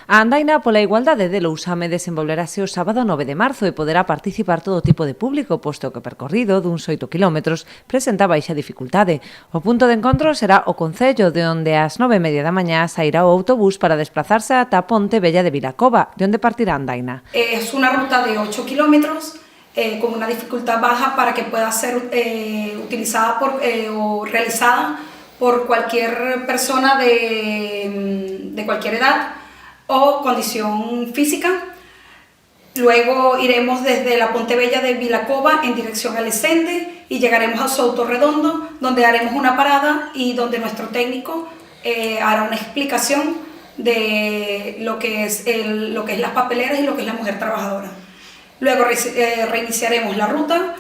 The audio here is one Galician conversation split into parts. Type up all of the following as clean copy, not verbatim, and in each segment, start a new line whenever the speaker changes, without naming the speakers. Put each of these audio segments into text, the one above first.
A andaina pola igualdade de Lousame desenvolverase o sábado 9 de marzo e poderá participar todo tipo de público, posto que o percorrido duns 8 km presenta baixa dificultade. O punto de encontro será o Concello, de onde ás 9:30 da mañá sairá o autobús para desplazarse ata a Ponte Vella de Vilacova, de onde partirá a andaina.
Es una ruta de 8 kilómetros con una dificultad baja para que pueda ser utilizada o realizada por cualquier persona de cualquier edad o condición física. Luego iremos desde la Ponte Vella de Vilacova en dirección al Esende y llegaremos a Souto Redondo, donde haremos una parada y donde nuestro técnico hará una explicación de lo que es las papeleras y lo que es la mujer trabajadora. Luego reiniciaremos la ruta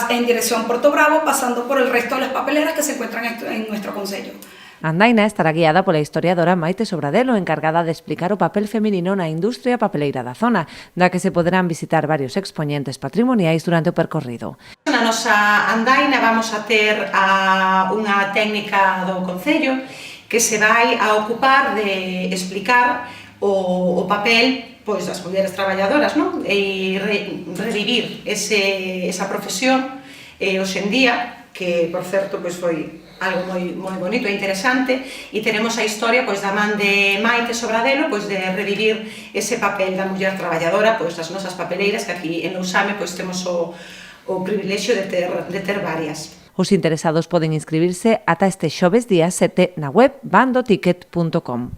en dirección Porto Bravo, pasando por el resto de las papeleras que se encuentran en nuestro concello.
A andaina estará guiada pola historiadora Maite Sobradelo, encargada de explicar o papel feminino na industria papeleira da zona, da que se poderán visitar varios expoñentes patrimoniais durante o percorrido.
Na nosa andaina vamos a ter unha técnica do Concello que se vai a ocupar de explicar o papel das mulleres traballadoras, non? E revivir esa profesión hoxe en día, que, por certo, foi algo moi bonito e interesante, e teremos a historia da man de Maite Sobradelo de revivir ese papel da muller traballadora das nosas papeleiras, que aquí en Lousame temos o privilexio de ter varias.
Os interesados poden inscribirse ata este xoves día 7 na web bandoticket.com.